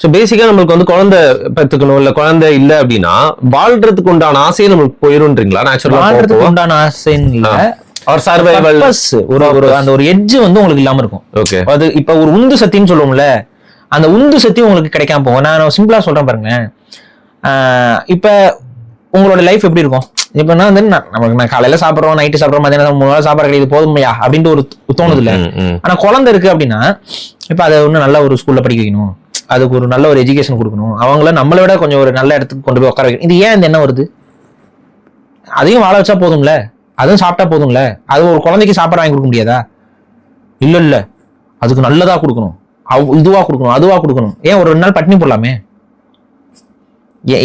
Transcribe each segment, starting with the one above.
So பேசிக்கா நம்மளுக்கு வந்து குழந்தை பெற்றுக்கணும் இல்ல குழந்தை இல்லை அப்படின்னா வாழ்றதுக்கு உண்டான ஆசையை நம்மளுக்கு போயிருன்றீங்களா? நேச்சுரலா வாழ்றதுக்கு உண்டான ஆசைன்னு இல்ல, ஒரு சர்வைவல் ஒரு அந்த ஒரு எட்ஜ் வந்து உங்களுக்கு இல்லாம இருக்கும். ஓகே, அது இப்ப ஒரு உந்து சக்தின்னு சொல்லுவோம்ல, அந்த உந்து சக்தி உங்களுக்கு கிடைக்காம போகும். நான் சிம்பிளா சொல்றேன் பாருங்க. இப்ப உங்களோட லைஃப் எப்படி இருக்கும்? இப்ப நான் வந்து நான் காலையில சாப்பிடுறோம், நைட்டு சாப்பிடுறோம், மதியானம் 3 வேளை சாப்பாடு கிடையாது, போதுமையா அப்படின்ட்டு ஒரு தோணுது இல்ல. ஆனா குழந்தை இருக்கு அப்படின்னா இப்ப அதை இன்னும் நல்ல ஒரு ஸ்கூல்ல படிக்க வைக்கணும், அதுக்கு ஒரு நல்ல ஒரு எஜுகேஷன் கொடுக்கணும், அவங்கள நம்மளை விட கொஞ்சம் ஒரு நல்ல இடத்துக்கு கொண்டு போய் உட்கார வைக்கணும். இது ஏன் இந்த எண்ணம் வருது? அதையும் வாழ வச்சா போதும்ல, அதுவும் சாப்பிட்டா போதும்ல. அது ஒரு குழந்தைக்கு சாப்பாடு வாங்கி கொடுக்க முடியாதா? இல்ல இல்ல, அதுக்கு நல்லதா கொடுக்கணும், இதுவா கொடுக்கணும், அதுவா கொடுக்கணும். ஏன் ஒரு 2 நாள் பட்டினி போடலாமே?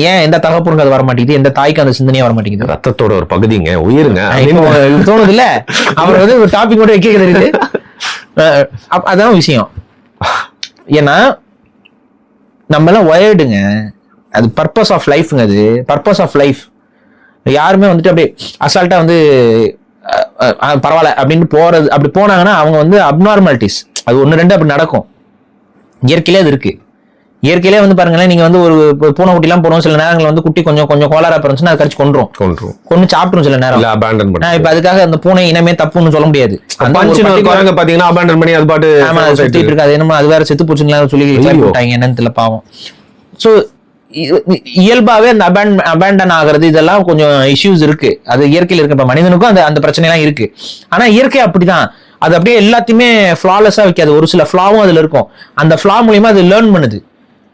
ஏன் எந்த தகப்பனுக்கு அது வர மாட்டேங்குது? எந்த தாய்க்கு அந்த சிந்தனையே வர மாட்டேங்குது? ரத்தத்தோட ஒரு பகுதிங்க, உயிருங்க தோணுது இல்ல. அவர் வந்து ஒரு டாபிக் மட்டும் வைக்க தெரியுது. அதான் விஷயம். ஏன்னா நம்ம எல்லாம் ஒயர்டுங்க, அது பர்பஸ் ஆஃப் லைஃப்ங்க. அது பர்பஸ் ஆஃப் லைஃப். யாருமே வந்துட்டு அப்படியே அசால்ட்டா வந்து பரவாயில்ல அப்படின்னு போறது, அப்படி போனாங்கன்னா அவங்க வந்து அப்நார்மாலிட்டிஸ். அது 1-2 அப்படி நடக்கும். இயற்கையிலே அது இருக்கு. இயற்கையிலே வந்து பாருங்களேன், நீங்க வந்து ஒரு பூனை குட்டி எல்லாம் போறோம், சில நேரங்கள் வந்து குட்டி கொஞ்சம் கோளாரா இருந்துச்சுன்னா அது கடிச்சு கொண்டு சாப்பிடும் சில நேரம். இப்ப அதுக்காக அந்த பூனை இனமே தப்புன்னு சொல்ல முடியாது. பாத்தீங்கன்னா அபேண்டன் பண்ணி அது பாட்டு சுத்திட்டு இருக்காது. என்னமோ அது வேற செத்து போச்சுங்களா சொல்லி போட்டாங்க, என்னன்னு தெரியல பாவம். சோ இயல்பாவே அந்த அபேண்டன் ஆகுறது இதெல்லாம் கொஞ்சம் இஷ்யூஸ் இருக்கு. அது இயற்கையில் இருக்கு. இப்ப மனிதனுக்கும் அந்த பிரச்சனை எல்லாம் இருக்கு. ஆனா இயற்கை அப்படிதான், அது அப்படியே எல்லாத்தையுமே ஃபிளாலெஸ்ஸா வைக்காது. ஒரு சில ஃபிளாவும் அதுல இருக்கும். அந்த ஃபிளா மூலியமா அது லேர்ன் பண்ணுது.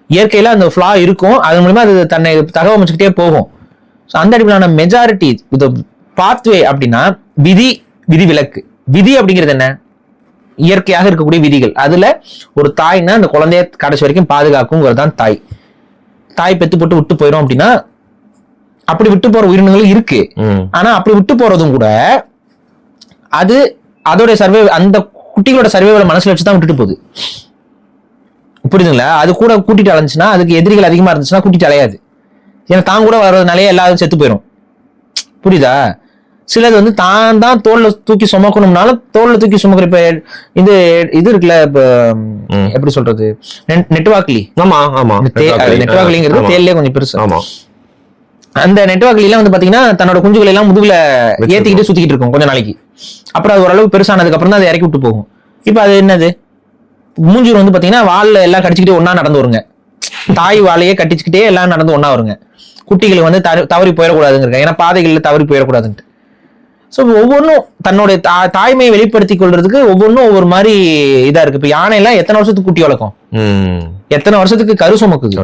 இயற்கையில அந்த ஃபிளா இருக்கும், அது மூலியமா அது தன்னை தகவமைச்சுக்கிட்டே போகும். அந்த அடிப்படையிலான மெஜாரிட்டி பாத்வே அப்படின்னா விதி விலக்கு. விதி அப்படிங்கிறது என்ன? இயற்கையாக இருக்கக்கூடிய விதிகள். அதுல ஒரு தாய்னா அந்த குழந்தைய கடைசி வரைக்கும் பாதுகாக்குங்கிறது தான் தாய். தாய் பெத்து போட்டு விட்டு போயிடும் அப்படின்னா அப்படி விட்டு போற உயிரினங்களும் இருக்கு. ஆனா அப்படி விட்டு போறதும் கூட அது அதோட சர்வே, அந்த குட்டிகளோட சர்வேவோட மனசுல வச்சுதான் விட்டுட்டு போகுது. புரியுதுங்களா? அது கூட கூட்டிட்டு அலைஞ்சுன்னா, அதுக்கு எதிரிகள் அதிகமா இருந்துச்சுன்னா கூட்டிட்டு அலையாது. ஏன்னா தான் கூட வர்றதுனாலே எல்லாரும் செத்து போயிடும். புரியுதா? சிலது வந்து தான் தோல்ல தூக்கி சுமக்கணும்னாலும் தோல்ல தூக்கி சுமக்கிற. இப்ப இது இருக்குல்ல, இப்ப எப்படி சொல்றது, நெட்வாக்லி. நெட்வாக்லிங்கிறது தேல்லே கொஞ்சம் பெருசு. அந்த நெட்வாக்லிலாம் வந்து பாத்தீங்கன்னா தன்னோட குஞ்சுகளை எல்லாம் முதுகுல ஏத்திக்கிட்டு சுத்திக்கிட்டு இருக்கும் கொஞ்ச நாளைக்கு. அப்புறம் அது ஓரளவு பெருசானதுக்கு அப்புறம் தான் அதை இறக்கி விட்டு போகும். இப்ப அது என்னது, மூஞ்சூர் வந்து பாத்தீங்கன்னா வால்ல எல்லாம் கடிச்சுக்கிட்டே ஒன்னா நடந்து வருங்க. தாய் வாழையே கட்டிச்சுக்கிட்டே எல்லாம் நடந்து ஒன்னா வருங்க. குட்டிகளுக்கு வந்து தவறி போயிடக்கூடாதுங்க, ஏன்னா பாதைகள்ல தவறி போயிடக்கூடாதுன்ட்டு. ஸோ ஒவ்வொன்றும் தன்னுடைய தாய்மையை வெளிப்படுத்திக் கொள்றதுக்கு ஒவ்வொன்றும் ஒவ்வொரு மாதிரி இதா இருக்கு. இப்ப யானை எல்லாம் எத்தனை வருஷத்துக்கு குட்டி வளர்க்கும்? எத்தனை வருஷத்துக்கு கரு சுமக்குது?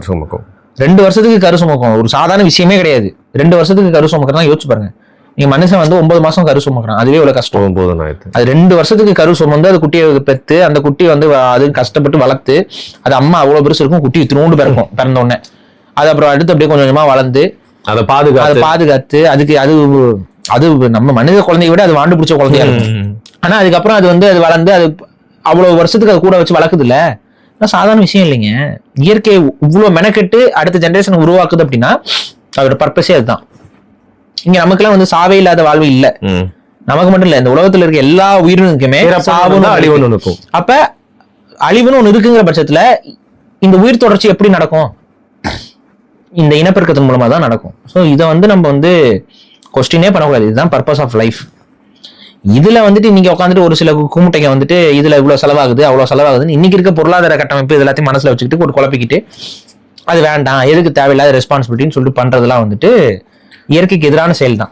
2 வருஷத்துக்கு கரு சுமக்கும். ஒரு சாதாரண விஷயமே கிடையாது. 2 வருஷத்துக்கு கரு சுமக்கிறதா யோசிச்சு பாருங்க. நீங்க மனுஷன் வந்து 9 மாசம் கரு சுமக்கிறான், அதுவே இவ்வளவு கஷ்டம். அது 2 வருஷத்துக்கு கரு சுமந்து அது குட்டியை பெற்று அந்த குட்டி வந்து அது கஷ்டப்பட்டு வளர்த்து, அது அம்மா அவ்வளவு பெருசு இருக்கும், குட்டி திரும்ப பிறந்த உடனே அது அப்புறம் அடுத்து அப்படியே கொஞ்சம் கொஞ்சமா வளர்ந்து அதை பாதுகாத்து அதுக்கு அது நம்ம மனித குழந்தைய விட அது வாண்டு பிடிச்ச குழந்தையா இருக்கும். ஆனா அதுக்கப்புறம் அது வந்து அது வளர்ந்து அது அவ்வளவு வருஷத்துக்கு அது கூட வச்சு வளர்க்குது இல்ல, சாதாரண விஷயம் இல்லைங்க. இயற்கை இவ்வளவு மெனக்கெட்டு அடுத்த ஜெனரேஷன் உருவாக்குது அப்படின்னா அதோட பர்பஸே அதுதான். இங்க நமக்கெல்லாம் வந்து சாவே இல்லாத வாழ்வு இல்ல. நமக்கு மட்டும் இல்ல, இந்த உலகத்துல இருக்க எல்லா உயிரினுக்குமே அழிவுன்னு இருக்கும். அப்ப அழிவுன்னு ஒண்ணு இருக்குங்கிற பட்சத்துல இந்த உயிர் தொடர்ச்சி எப்படி நடக்கும்? இந்த இனப்பெருக்கத்தின் மூலமா தான் நடக்கும். ஸோ இதை வந்து நம்ம வந்து கொஸ்டினே பண்ணக்கூடாது. இதுதான் பர்பஸ் ஆஃப் லைஃப். இதுல வந்துட்டு நீங்க உட்காந்துட்டு ஒரு சில குமுட்டைங்க வந்துட்டு இதுல இவ்வளவு செலவாகுது அவ்வளவு செலவாகுதுன்னு இன்னைக்கு இருக்க பொருளாதார கட்டமைப்பு இது எல்லாத்தையும் மனசுல வச்சுக்கிட்டு ஒரு குழப்பிக்கிட்டு அது வேண்டாம், எதுக்கு தேவையில்லாத ரெஸ்பான்சிபிலிட்டின்னு சொல்லிட்டு பண்றதுலாம் வந்துட்டு இயற்கைக்கு எதிரான செயல் தான்.